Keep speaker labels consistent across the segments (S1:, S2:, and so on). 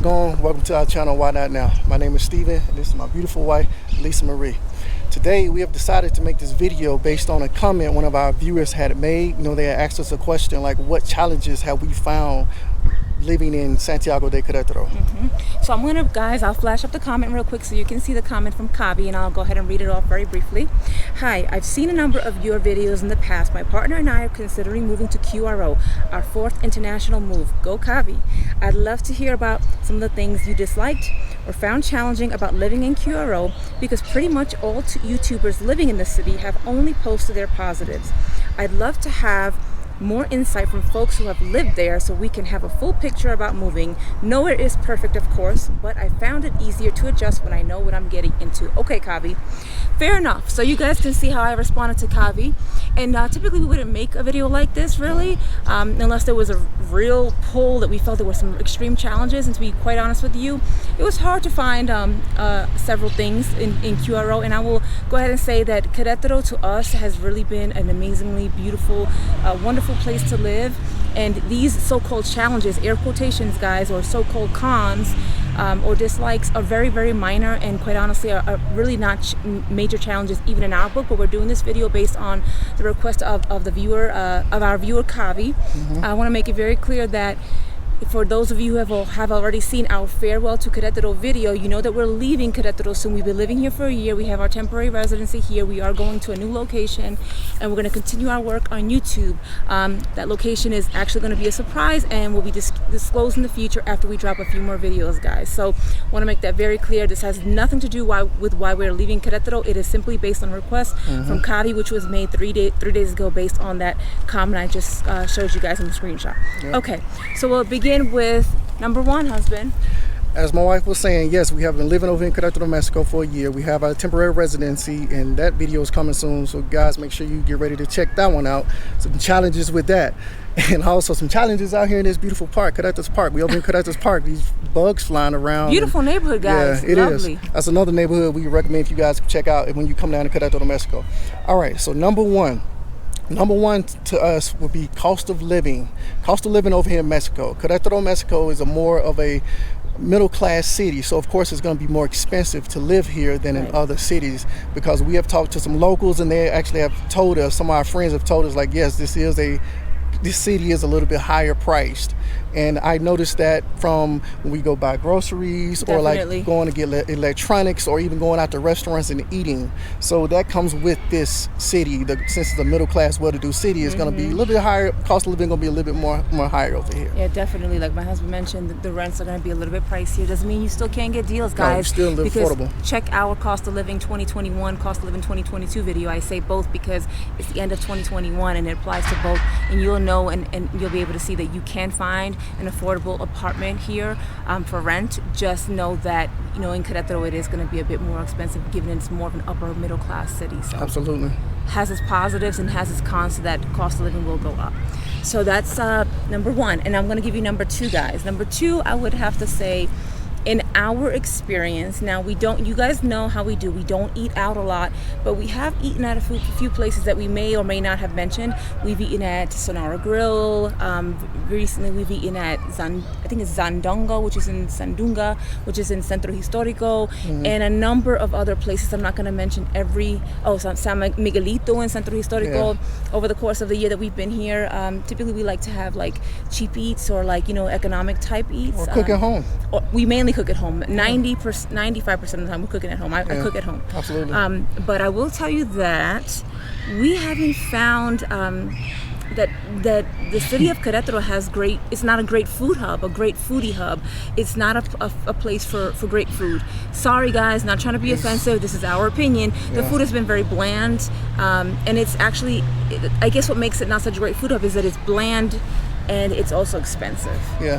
S1: going? Welcome to our channel, Why Not Now? My name is Steven, and this is my beautiful wife, Lisa Marie. Today, we have decided to make this video based on a comment one of our viewers had made. They had asked us a question like, what challenges have we found living in Santiago de Queretaro?
S2: So I'm gonna, guys, I'll flash up the comment real quick so you can see the comment from Kavi, and I'll go ahead and read it off very briefly. Hi, I've seen a number of your videos in the past. My partner and I are considering moving to QRO, our 4th international move. Go Kavi. I'd love to hear about some of the things you disliked or found challenging about living in QRO, because pretty much all YouTubers living in the city have only posted their positives. I'd love to have more insight from folks who have lived there so we can have a full picture about moving. Nowhere is perfect, of course, but I found it easier to adjust when I know what I'm getting into. Okay, Kavi. Fair enough. So you guys can see how I responded to Kavi. And typically we wouldn't make a video like this, really, unless there was a real pull that we felt there were some extreme challenges. And to be quite honest with you, it was hard to find several things in QRO. And I will go ahead and say that Queretaro to us has really been an amazingly beautiful, wonderful place to live. And these so-called challenges, air quotations, guys, or so-called cons or dislikes are very, very minor, and quite honestly are really not major challenges even in our book. But we're doing this video based on the request of the viewer, of our viewer Kavi. I want to make it very clear that for those of you who have already seen our farewell to Queretaro video, you know that we're leaving Queretaro soon. We've been living here for a year. We have our temporary residency here. We are going to a new location, and we're going to continue our work on YouTube. That location is actually going to be a surprise and will be disclosed in the future after we drop a few more videos, guys. So I want to make that very clear. This has nothing to do with why we're leaving Queretaro. It is simply based on a request from Kavi, which was made three days ago based on that comment I just showed you guys in the screenshot. Yep. Okay, so we'll begin with number one, husband.
S1: As my wife was saying, yes, we have been living over in Queretaro, Mexico for a year. We have our temporary residency, and that video is coming soon. So guys, make sure you get ready to check that one out. Some challenges with that. And also some challenges out here in this beautiful park, Queretaro's Park. We over in Queretaro's Park, these bugs flying around.
S2: Beautiful neighborhood, guys.
S1: Yeah, it
S2: Lovely.
S1: is. That's another neighborhood we recommend if you guys check out when you come down to Queretaro, Mexico. All right, so number one to us would be cost of living. Cost of living over here in Mexico. Queretaro, Mexico is more of a middle-class city, so of course it's going to be more expensive to live here than in other cities, because we have talked to some locals and they actually have told us, some of our friends have told us, like, yes, this city is a little bit higher priced. And I noticed that from when we go buy groceries or like going to get electronics or even going out to restaurants and eating. So that comes with this city. Since it's a middle class, well-to-do city, it's going to be a little bit higher. Cost of living going to be a little bit more higher over here.
S2: Yeah, definitely. Like my husband mentioned, the rents are going to be a little bit pricier. Doesn't mean you still can't get deals, guys.
S1: No, still live affordable.
S2: Check our cost of living 2021, cost of living 2022 video. I say both because it's the end of 2021 and it applies to both. And you'll know and you'll be able to see that you can find an affordable apartment here for rent. Just know that in Queretaro it is going to be a bit more expensive, given it's more of an upper middle class city. So
S1: absolutely
S2: has its positives and has its cons, so that cost of living will go up. So that's number one, and I'm going to give you number two, guys. Number two, I would have to say, in our experience, now you guys know how we do. We don't eat out a lot, but we have eaten at a few places that we may or may not have mentioned. We've eaten at Sonora Grill. Recently we've eaten at I think it's Zandongo, which is in Sandunga, which is in Centro Histórico, and a number of other places. I'm not going to mention San Miguelito in Centro Histórico. Over the course of the year that we've been here, typically we like to have like cheap eats or like economic type eats.
S1: Or cook at home.
S2: We mainly cook at home. 95% of the time we're cooking at home. I cook at home.
S1: Absolutely.
S2: But I will tell you that we haven't found that the city of Queretaro has it's not a great food hub, a great foodie hub. It's not a place for great food. Sorry guys, not trying to be offensive. This is our opinion. The food has been very bland, and it's actually, I guess what makes it not such a great food hub is that it's bland and it's also expensive.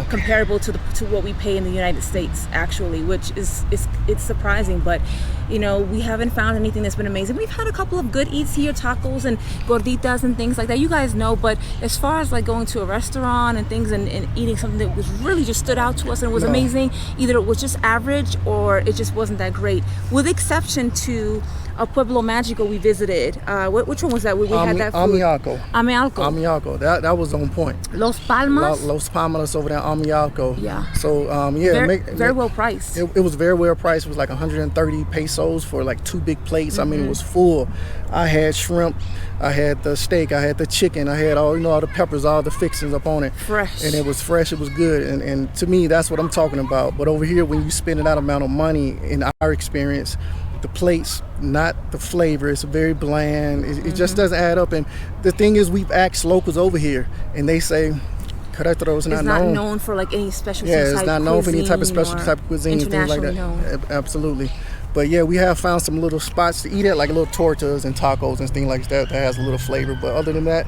S2: Comparable to what we pay in the United States, actually, which it's surprising. But we haven't found anything that's been amazing. We've had a couple of good eats here, tacos and gorditas and things like that, you guys know. But as far as like going to a restaurant and things and eating something that was really just stood out to us and was amazing, either it was just average or it just wasn't that great, with exception to Pueblo Magico we visited. Which one was that? We had that food. Amialco.
S1: That was on point.
S2: Los Palmas.
S1: Los Palmas over there, Amialco.
S2: Yeah.
S1: So
S2: very well priced.
S1: It was very well priced. It was like 130 pesos for like 2 big plates. I mean, it was full. I had shrimp, I had the steak, I had the chicken, I had all the peppers, all the fixings up on it.
S2: Fresh.
S1: And it was fresh, it was good. And to me, that's what I'm talking about. But over here, when you spend that amount of money, in our experience, the plates, not the flavor, it's very bland. It just doesn't add up. And the thing is, we've asked locals over here, and they say, Queretaro is not
S2: known for like any specialty
S1: type cuisine. Yeah, it's not known for any type of specialty type of cuisine, things like that.
S2: Known.
S1: Absolutely. But yeah, we have found some little spots to eat at, like little tortas and tacos and things like that has a little flavor. But other than that,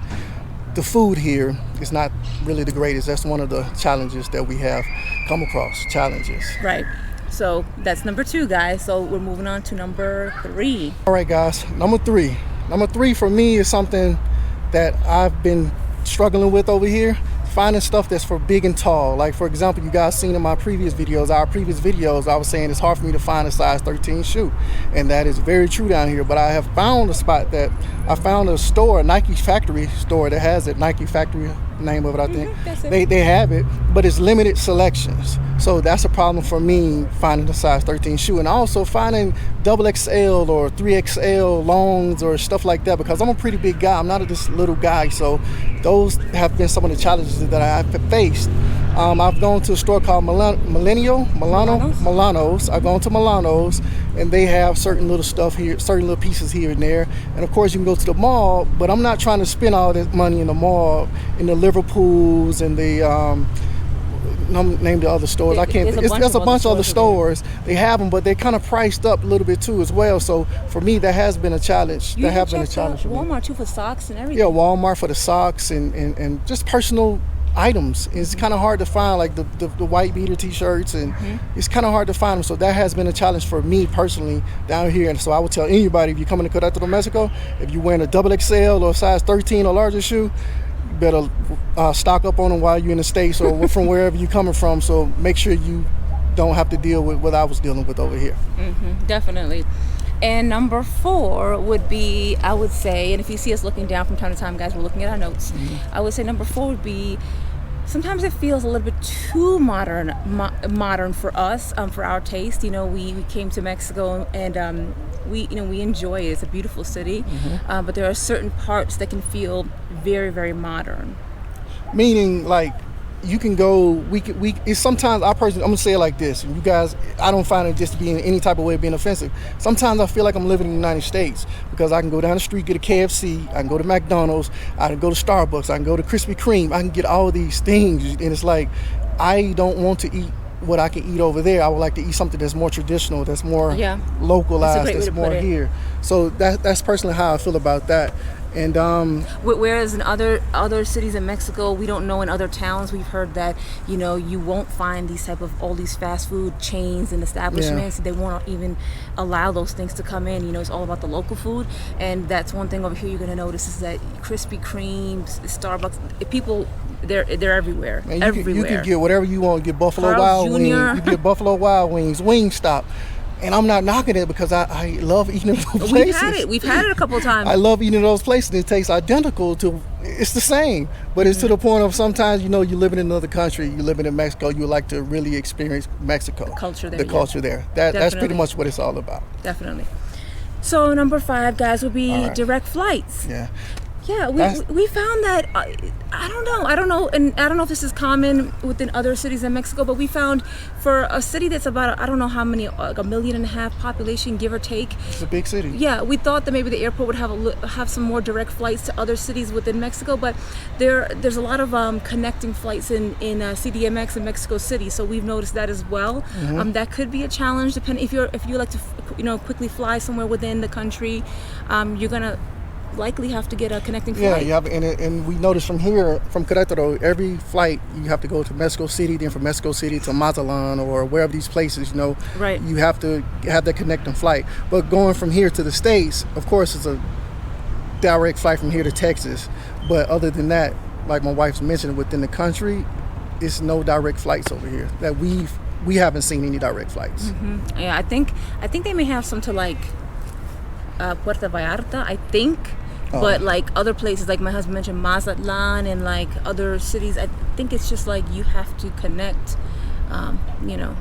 S1: the food here is not really the greatest. That's one of the challenges that we have come across, challenges.
S2: Right. So that's number 2, guys. So we're moving on to number 3.
S1: All right, guys. Number 3. Number 3 for me is something that I've been struggling with over here. Finding stuff that's for big and tall. Like, for example, you guys seen in my previous videos, I was saying it's hard for me to find a size 13 shoe. And that is very true down here. But I have found a spot that I found a store, a Nike factory store that has it. Nike factory, name of it, I think.
S2: That's it.
S1: They have it, but it's limited selections. So that's a problem for me, finding a size 13 shoe. And also finding XXL or 3XL longs or stuff like that, because I'm a pretty big guy. I'm not this little guy. So those have been some of the challenges that I've faced. I've gone to a store called Milano's. I've gone to Milano's, and they have certain little stuff here, certain little pieces here and there. And of course, you can go to the mall, but I'm not trying to spend all this money in the mall, in the Liverpools and the name the other stores. There's a bunch of other stores. They have them, but they're kind of priced up a little bit too as well. So for me, that has been a challenge.
S2: That has been a challenge for me. Walmart too, for socks and everything.
S1: Yeah, Walmart for the socks and just personal items. It's kind of hard to find, like the white beater t-shirts, and it's kind of hard to find them. So that has been a challenge for me personally down here. And so I would tell anybody, if you're coming to Queretaro Mexico, if you're wearing a XXL or size 13 or larger shoe, better stock up on them while you're in the States or from wherever you're coming from. So make sure you don't have to deal with what I was dealing with over here.
S2: Definitely. And number 4 would be, I would say, and if you see us looking down from time to time, guys, we're looking at our notes. I would say number 4 would be, sometimes it feels a little bit too modern for us, for our taste. We came to Mexico and we enjoy it. It's a beautiful city, but there are certain parts that can feel very, very modern.
S1: Meaning, like, you can go. It's sometimes I'm gonna say it like this. And you guys, I don't find it just being any type of way of being offensive. Sometimes I feel like I'm living in the United States, because I can go down the street, get a KFC, I can go to McDonald's, I can go to Starbucks, I can go to Krispy Kreme, I can get all of these things, and it's like, I don't want to eat what I can eat over there. I would like to eat something that's more traditional, that's more localized, that's more here. So that's personally how I feel about that. And
S2: whereas in other cities in Mexico, we don't know, in other towns, we've heard that you won't find these type of all these fast food chains and establishments. They won't even allow those things to come in. It's all about the local food, and that's one thing over here you're gonna notice, is that Krispy Kreme, Starbucks, people, they're everywhere.
S1: Man, you can get whatever you want. You get Buffalo Wild Wings. You get Buffalo Wild Wings, Wingstop. And I'm not knocking it, because I love eating in those places.
S2: We've had it a couple of times.
S1: I love eating in those places. It tastes identical to, it's the same. But it's to the point of, sometimes, you're living in another country, you're living in Mexico, you like to really experience Mexico.
S2: The culture there.
S1: Culture there. That's pretty much what it's all about.
S2: Definitely. So number 5, guys, would be direct flights.
S1: Yeah.
S2: Yeah, we found that, I don't know, and I don't know if this is common within other cities in Mexico, but we found for a city that's about, I don't know how many, like 1.5 million population, give or take.
S1: It's a big city.
S2: Yeah, we thought that maybe the airport would have some more direct flights to other cities within Mexico, but there's a lot of connecting flights in CDMX in Mexico City, so we've noticed that as well. That could be a challenge, depending if you like to quickly fly somewhere within the country. You're gonna likely have to get a connecting flight.
S1: Yeah, and we noticed from here, from Querétaro, every flight you have to go to Mexico City, then from Mexico City to Mazatlan or wherever these places,
S2: right.
S1: You have to have that connecting flight. But going from here to the States, of course, it's a direct flight from here to Texas. But other than that, like my wife's mentioned, within the country, it's no direct flights over here. That we haven't seen any direct flights.
S2: Yeah, I think they may have some to, like, Puerto Vallarta, I think. But like other places, like my husband mentioned Mazatlan and like other cities, I think it's just like you have to connect.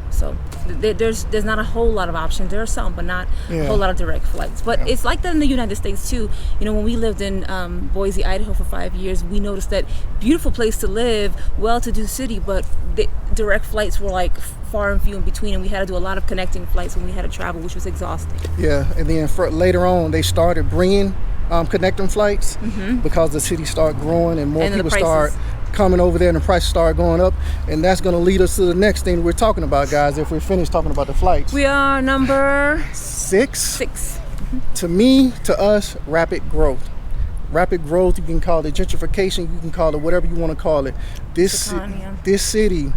S2: So there's not a whole lot of options. There are some, but not a whole lot of direct flights. But it's like that in the United States too. When we lived in Boise, Idaho for 5 years, we noticed that beautiful place to live, well-to-do city, but the direct flights were like far and few in between, and we had to do a lot of connecting flights when we had to travel, which was exhausting.
S1: Yeah, and then later on, they started bringing connecting flights because the city started growing and more people start coming over there and the prices start going up, and that's going to lead us to the next thing we're talking about, guys. If we're finished talking about the flights,
S2: we are number
S1: six. To me, to us, rapid growth. You can call it gentrification, you can call it whatever you want to call it. This city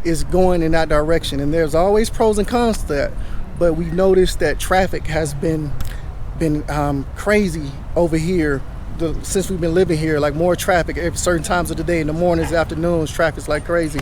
S1: is going in that direction, and there's always pros and cons to that, but we've noticed that traffic has been crazy over here since we've been living here. Like more traffic at certain times of the day, in the mornings, afternoons, traffic's like crazy.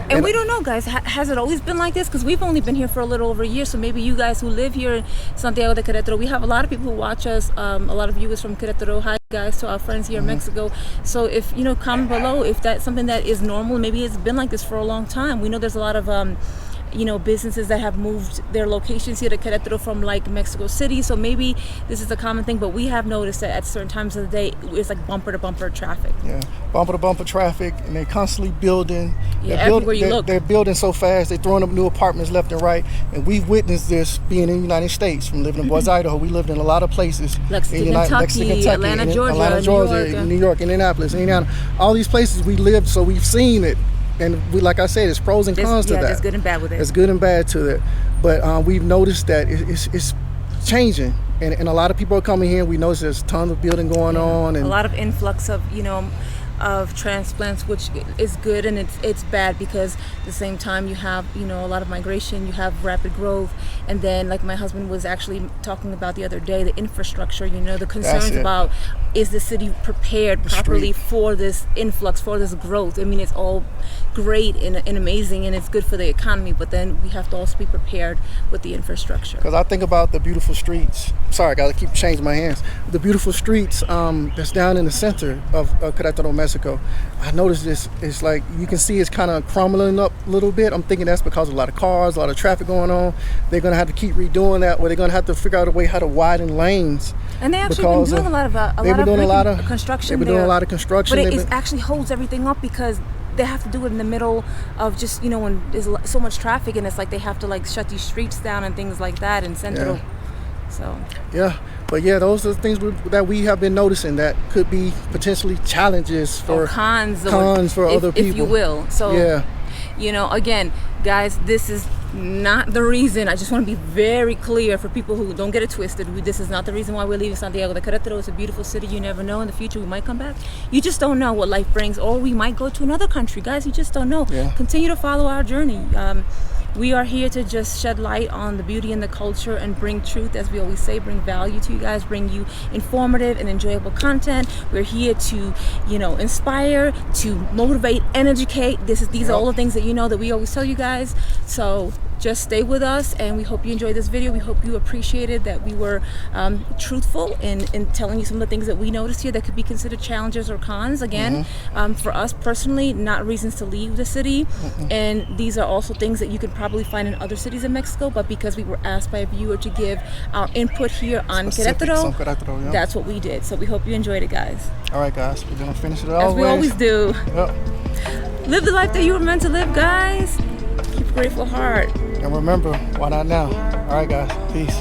S2: And we don't know, guys, has it always been like this? Because we've only been here for a little over a year, so maybe you guys who live here in Santiago de Queretaro, we have a lot of people who watch us, a lot of viewers from Queretaro. Hi guys, to our friends here in Mexico. So if comment below if that's something that is normal. Maybe it's been like this for a long time. We know there's a lot of businesses that have moved their locations here to Querétaro from like Mexico City, so maybe this is a common thing, but we have noticed that at certain times of the day it's like bumper to bumper traffic. Bumper to bumper traffic, and they're constantly building. Everywhere you look, they're building so fast, they're throwing up new apartments left and right, and we've witnessed this being in the United States. From living in Boise, Idaho, we lived in a lot of places. Lexington, Kentucky, Atlanta, Georgia,
S1: New York, Indianapolis, Indiana, all these places we lived, so we've seen it. And like I said, there's pros and cons to that. There's
S2: good and bad with it.
S1: There's good and bad to it. But we've noticed that it's changing. And a lot of people are coming here. We notice there's tons of building going on. And
S2: a lot of influx of, of transplants, which is good, and it's bad because at the same time you have a lot of migration, you have rapid growth, and then like my husband was actually talking about the other day, the infrastructure, the concerns about, is the city prepared properly for this influx, for this growth? I mean, it's all great and amazing, and it's good for the economy, but then we have to also be prepared with the infrastructure.
S1: Because I think about the beautiful streets. Sorry, I gotta keep changing my hands. The beautiful streets that's down in the center of Queretaro, Mexico. I noticed this. It's like you can see it's kind of crumbling up a little bit. I'm thinking that's because of a lot of cars, a lot of traffic going on. They're gonna have to keep redoing that, or they're gonna have to figure out a way how to widen lanes.
S2: And they actually been doing a lot of construction.
S1: They've been doing a lot of construction,
S2: but it actually holds everything up because they have to do it in the middle of just when there's so much traffic, and it's like they have to like shut these streets down and things like that and send it. So
S1: but those are the things that we have been noticing that could be potentially challenges for
S2: cons
S1: for other people,
S2: if you will. So again, guys, this is not the reason. I just want to be very clear for people who don't get it twisted. This is not the reason why we're leaving Santiago de Queretaro. It's a beautiful city. You never know. In the future, we might come back. You just don't know what life brings, or we might go to another country. Guys, you just don't know. Continue to follow our journey. We are here to just shed light on the beauty and the culture and bring truth, as we always say, bring value to you guys, bring you informative and enjoyable content. We're here to, inspire, to motivate and educate. These are all the things that that we always tell you guys. So just stay with us, and we hope you enjoyed this video. We hope you appreciated that we were truthful in telling you some of the things that we noticed here that could be considered challenges or cons. Again, for us personally, not reasons to leave the city, and these are also things that you could probably find in other cities in Mexico, but because we were asked by a viewer to give our input here on Querétaro, that's what we did. So we hope you enjoyed it, guys.
S1: All right, guys, we're gonna finish it
S2: as we always do. Live the life that you were meant to live, guys. Keep a grateful heart.
S1: And remember, why not now? All right, guys, peace.